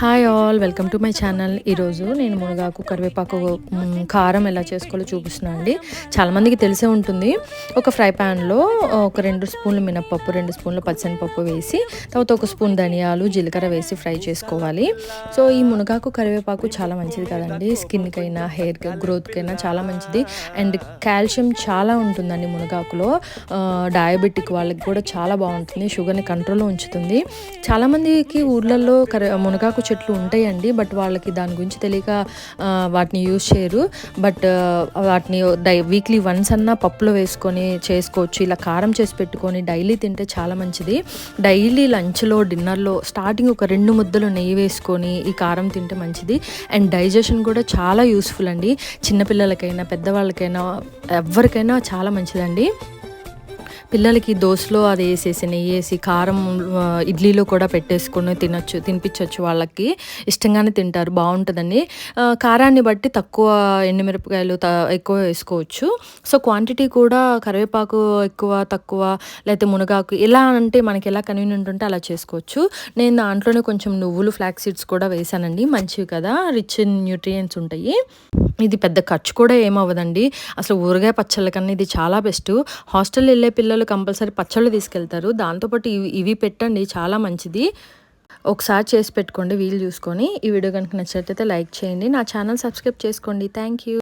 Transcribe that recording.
Hi all, welcome to my channel. ఈరోజు నేను మునగాకు కరివేపాకు కారం ఎలా చేసుకోవాలో చూపిస్తున్నాను అండి. చాలామందికి తెలిసే ఉంటుంది. ఒక ఫ్రై ప్యాన్లో ఒక 2 స్పూన్లు మినప్పప్పు, 2 స్పూన్లు పచ్చెనపప్పు వేసి, తర్వాత 1 స్పూన్ ధనియాలు, జీలకర్ర వేసి ఫ్రై చేసుకోవాలి. సో ఈ మునగాకు కరివేపాకు చాలా మంచిది కదండి. స్కిన్కైనా, హెయిర్ గ్రోత్కైనా చాలా మంచిది. అండ్ కాల్షియం చాలా ఉంటుందండి మునగాకులో. డయాబెటిక్ వాళ్ళకి కూడా చాలా బాగుంటుంది. షుగర్ని కంట్రోల్లో ఉంచుతుంది. చాలామందికి ఊర్లలో మునగాకు చెట్లు ఉంటాయండి, బట్ వాళ్ళకి దాని గురించి తెలియక వాటిని యూజ్ చేయరు. బట్ వాటిని వీక్లీ వన్స్ అన్నా పప్పులో వేసుకొని చేసుకోవచ్చు. ఇలా కారం చేసి పెట్టుకొని డైలీ తింటే చాలా మంచిది. డైలీ లంచ్లో, డిన్నర్లో స్టార్టింగ్ ఒక 2 ముద్దలు నెయ్యి వేసుకొని ఈ కారం తింటే మంచిది. అండ్ డైజెషన్ కూడా చాలా యూస్ఫుల్ అండి. చిన్నపిల్లలకైనా, పెద్దవాళ్ళకైనా, ఎవరికైనా చాలా మంచిదండి. పిల్లలకి దోశలో అది వేసేసి, నెయ్యి వేసి, కారం ఇడ్లీలో కూడా పెట్టేసుకొని తినిపించవచ్చు. వాళ్ళకి ఇష్టంగానే తింటారు, బాగుంటుందండి. కారాన్ని బట్టి తక్కువ ఎండుమిరపకాయలు ఎక్కువ వేసుకోవచ్చు. సో క్వాంటిటీ కూడా కరివేపాకు ఎక్కువ తక్కువ, లేకపోతే మునగాకు ఎలా అంటే మనకి ఎలా కన్వీనియంట్ ఉంటే అలా చేసుకోవచ్చు. నేను దాంట్లోనే కొంచెం నువ్వులు, ఫ్లాక్ సీడ్స్ కూడా వేసానండి. మంచివి కదా, రిచ్ ఇన్ న్యూట్రియంట్స్ ఉంటాయి. ఇది పెద్ద ఖర్చు కూడా ఏమవ్వదండి. అసలు ఊరగాయ పచ్చళ్ళ కన్నా ఇది చాలా బెస్ట్. హాస్టల్ వెళ్ళే పిల్లలు కంపల్సరీ పచ్చళ్ళు తీసుకెళ్తారు. దాంతోపాటు ఇవి పెట్టండి, చాలా మంచిది. ఒకసారి చేసి పెట్టుకోండి వీలు చూసుకొని. ఈ వీడియో కనుక నచ్చినట్లయితే లైక్ చేయండి. నా ఛానల్ సబ్స్క్రైబ్ చేసుకోండి. Thank you.